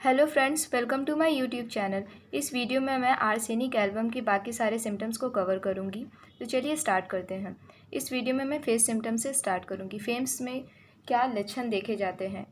Hello friends, welcome to my YouTube channel. इस video में मैं आर्सेनिक एल्बम के बाकी सारे सिम्टम्स को कवर करूंगी। तो चलिए स्टार्ट करते हैं। इस वीडियो में मैं फेस सिम्टम्स से स्टार्ट करूंगी। फेस में क्या लक्षण देखे जाते हैं।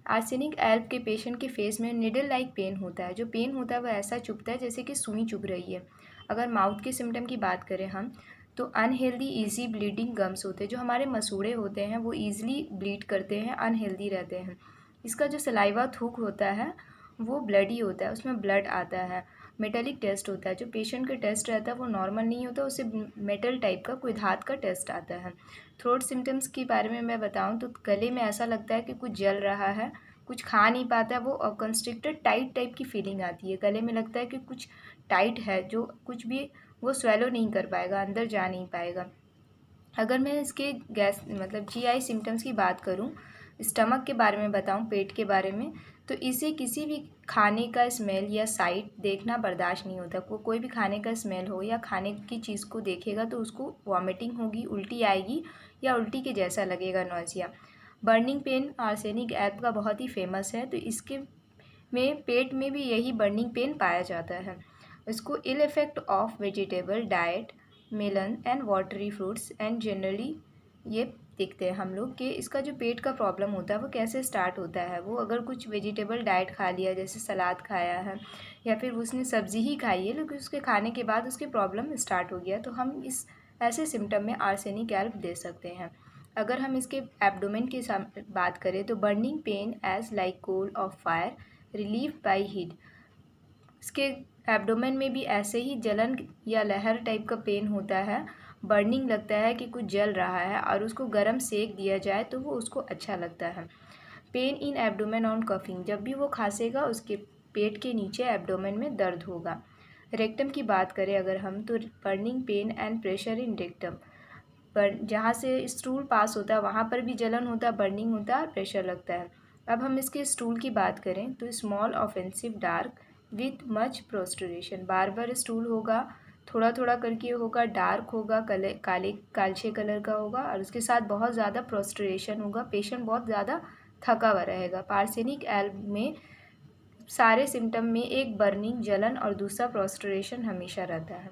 आर्सेनिक एल्ब के पेशेंट के फेस में निडल लाइक पेन होता है। जो पेन होता है वह ऐसा चुभता है जैसे कि सुई चुभ रही है। अगर माउथ के सिम्टम की बात करें हम, तो अनहेल्दी ईजी ब्लीडिंग गम्स होते हैं। जो हमारे मसूड़े होते हैं वो ईजिली ब्लीड करते हैं, अनहेल्दी रहते हैं। इसका जो सलाइवा थूक होता है वो ब्लडी होता है, उसमें ब्लड आता है। मेटेलिक टेस्ट होता है। जो पेशेंट का टेस्ट रहता है वो नॉर्मल नहीं होता, उससे मेटल टाइप का कोई धात का टेस्ट आता है। थ्रोट सिम्टम्स के बारे में मैं बताऊं तो गले में ऐसा लगता है कि कुछ जल रहा है, कुछ खा नहीं पाता है, वो कंस्ट्रिक्टेड टाइट टाइप की फीलिंग आती है। गले में लगता है कि कुछ टाइट है, जो कुछ भी वो स्वेलो नहीं कर पाएगा, अंदर जा नहीं पाएगा। अगर मैं इसके गैस जीआई सिम्टम्स की बात करूं, स्टमक के बारे में बताऊं, पेट के बारे में, तो इसे किसी भी खाने का स्मेल या साइट देखना बर्दाश्त नहीं होता। कोई भी खाने का स्मेल हो या खाने की चीज़ को देखेगा तो उसको वॉमिटिंग होगी, उल्टी आएगी या उल्टी के जैसा लगेगा, nausea. Burning pain arsenic Elbe का बहुत ही फेमस है, तो इसके में पेट में भी यही बर्निंग पेन पाया जाता है। इसको ill effect of vegetable diet, melon and watery fruits and generally ये देखते हैं हम लोग कि इसका जो पेट का प्रॉब्लम होता है वो कैसे स्टार्ट होता है। वो अगर कुछ वेजिटेबल डाइट खा लिया, जैसे सलाद खाया है या फिर उसने सब्ज़ी ही खाई है, लेकिन उसके खाने के बाद उसके प्रॉब्लम स्टार्ट हो गया, तो हम इस ऐसे सिम्टम में आर्सेनिक एल्ब दे सकते हैं। अगर हम इसके एब्डोमेन की बात करें तो burning pain as like coal of fire, relief by heat. इसके एब्डोमेन में भी ऐसे ही जलन या लहर टाइप का पेन होता है। बर्निंग लगता है कि कुछ जल रहा है और उसको गर्म सेक दिया जाए तो वो उसको अच्छा लगता है। Pain in abdomen on coughing, जब भी वो खांसेगा उसके पेट के नीचे एब्डोमेन में दर्द होगा। रेक्टम की बात करें अगर हम, तो burning pen and pressure in rectum, पर जहाँ से स्टूल पास होता है वहाँ पर भी जलन होता है, बर्निंग होता है और प्रेशर लगता है। अब हम इसके स्टूल की बात करें तो small offensive dark with much prostration, बार बार स्टूल होगा, थोड़ा थोड़ा करके होगा, डार्क होगा, काले कालछे कलर का होगा और उसके साथ बहुत ज़्यादा प्रोस्टरेशन होगा। पेशेंट बहुत ज़्यादा थका हुआ रहेगा। पार्सेनिक एल्ब में सारे सिम्टम में एक बर्निंग, जलन और दूसरा प्रोस्टरेशन हमेशा रहता है।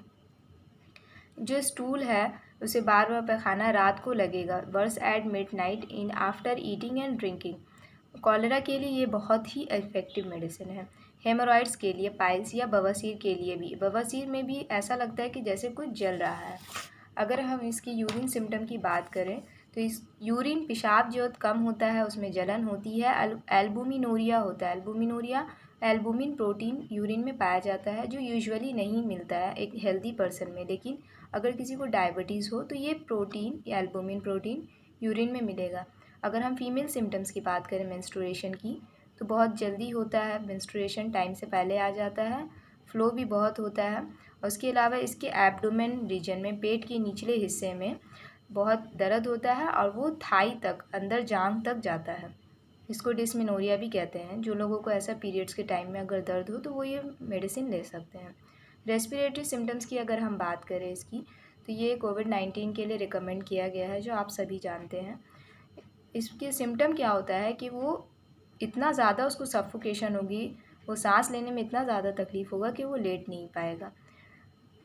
जो स्टूल है उसे बार बार पैखाना रात को लगेगा। Worse at midnight in after eating and drinking. Cholera के लिए ये बहुत ही इफेक्टिव मेडिसिन है। हेमोरॉइड्स के लिए, पाइल्स या बवासीर के लिए भी। बवासीर में भी ऐसा लगता है कि जैसे कुछ जल रहा है। अगर हम इसकी यूरिन सिम्टम की बात करें तो इस यूरिन पेशाब जो कम होता है उसमें जलन होती है। एल्बुमिनोरिया होता है। एल्बुमिन प्रोटीन यूरिन में पाया जाता है जो यूजुअली नहीं मिलता है एक हेल्दी पर्सन में, लेकिन अगर किसी को डायबिटीज़ हो तो ये प्रोटीन या एल्बुमिन प्रोटीन यूरिन में मिलेगा। अगर हम फीमेल सिम्टम्स की बात करें मेंस्ट्रुएशन की, तो बहुत जल्दी होता है, मेंस्ट्रुएशन टाइम से पहले आ जाता है, फ्लो भी बहुत होता है। और उसके अलावा इसके एब्डोमेन रीजन में, पेट के निचले हिस्से में बहुत दर्द होता है और वो थाई तक, अंदर जांघ तक जाता है। इसको डिस्मेनोरिया भी कहते हैं। जो लोगों को ऐसा पीरियड्स के टाइम में अगर दर्द हो तो वो ये मेडिसिन ले सकते हैं। रेस्पिरेटरी सिम्टम्स की अगर हम बात करें इसकी, तो ये कोविड-19 के लिए रिकमेंड किया गया है, जो आप सभी जानते हैं। इसके सिम्टम क्या होता है कि वो इतना ज़्यादा उसको सफोकेशन होगी, वो सांस लेने में इतना ज़्यादा तकलीफ़ होगा कि वो लेट नहीं पाएगा।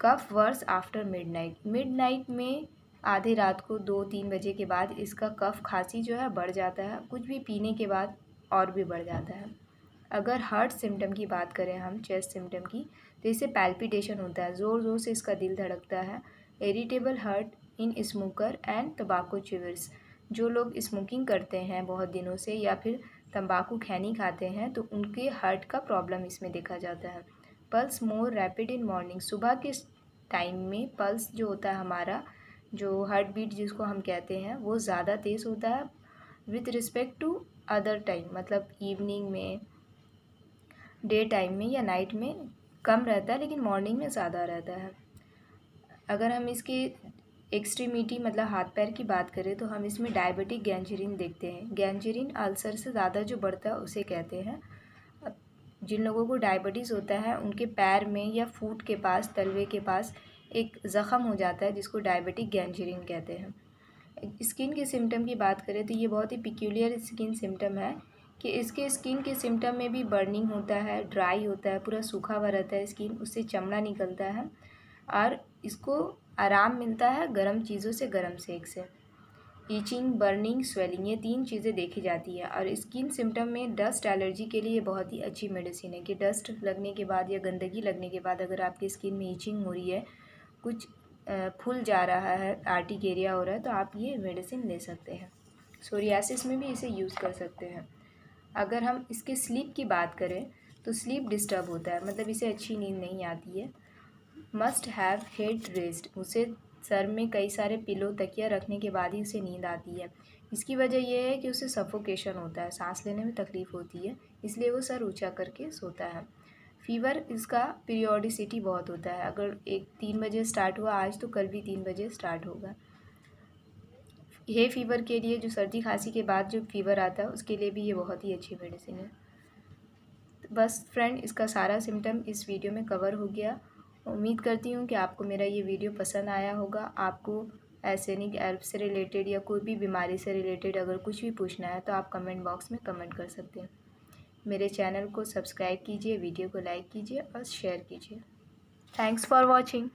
कफ वर्स आफ्टर मिडनाइट, मिडनाइट में आधी रात को 2-3 बजे के बाद इसका कफ खांसी जो है बढ़ जाता है, कुछ भी पीने के बाद और भी बढ़ जाता है। अगर हार्ट सिम्टम की बात करें हम, चेस्ट सिम्टम की, तो इससे पैल्पिटेशन होता है, ज़ोर ज़ोर से इसका दिल धड़कता है। Irritable heart in smoker and तंबाकू च्यूअर्स, जो लोग स्मोकिंग करते हैं बहुत दिनों से या फिर तंबाकू खैनी खाते हैं तो उनके हार्ट का प्रॉब्लम इसमें देखा जाता है। Pulse more rapid in morning, सुबह के टाइम में पल्स जो होता है हमारा, जो हार्ट बीट जिसको हम कहते हैं, वो ज़्यादा तेज़ होता है with respect to other time, मतलब इवनिंग में, डे टाइम में या नाइट में कम रहता है, लेकिन मॉर्निंग में ज़्यादा रहता है। अगर हम इसके एक्सट्रीमिटी मतलब हाथ पैर की बात करें तो हम इसमें डायबिटिक गैंग्रीन देखते हैं। गैंग्रीन अल्सर से ज़्यादा जो बढ़ता है उसे कहते हैं। जिन लोगों को डायबिटीज़ होता है उनके पैर में या फूट के पास, तलवे के पास एक ज़ख़म हो जाता है जिसको डायबिटिक गैंग्रीन कहते हैं। स्किन के सिम्टम की बात करें तो ये बहुत ही पिक्यूलियर स्किन सिम्टम है कि इसके स्किन के सिम्टम में भी बर्निंग होता है, ड्राई होता है, पूरा सूखा हुआ रहता है स्किन, उससे चमड़ा निकलता है और इसको आराम मिलता है गर्म चीज़ों से, गर्म सेक से। ईचिंग, बर्निंग, स्वेलिंग, ये 3 चीज़ें देखी जाती है। और स्किन सिम्टम में डस्ट एलर्जी के लिए बहुत ही अच्छी मेडिसिन है कि डस्ट लगने के बाद या गंदगी लगने के बाद अगर आपकी स्किन में ईचिंग हो रही है, कुछ फूल जा रहा है, आर्टिक एरिया हो रहा है, तो आप ये मेडिसिन ले सकते हैं। सोरियासिस में भी इसे यूज़ कर सकते हैं। अगर हम इसके स्लीप की बात करें तो स्लीप डिस्टर्ब होता है, मतलब इसे अच्छी नींद नहीं आती है। मस्ट हैव हेड रेस्ट, उसे सर में कई सारे पिलो तकिया रखने के बाद ही उसे नींद आती है। इसकी वजह यह है कि उसे सफोकेशन होता है, सांस लेने में तकलीफ़ होती है, इसलिए वो सर ऊंचा करके सोता है। फीवर, इसका पीरियोडिसिटी बहुत होता है, अगर 3 बजे स्टार्ट हुआ आज तो कल भी 3 बजे स्टार्ट होगा। हे फीवर के लिए, जो सर्दी खांसी के बाद जो फीवर आता है उसके लिए भी ये बहुत ही अच्छी मेडिसिन है। तो बस फ्रेंड, इसका सारा सिम्टम इस वीडियो में कवर हो गया। उम्मीद करती हूँ कि आपको मेरा ये वीडियो पसंद आया होगा। आपको एर्सेनिक एल्ब से रिलेटेड या कोई भी बीमारी से रिलेटेड अगर कुछ भी पूछना है तो आप कमेंट बॉक्स में कमेंट कर सकते हैं। मेरे चैनल को सब्सक्राइब कीजिए, वीडियो को लाइक कीजिए और शेयर कीजिए। Thanks for watching.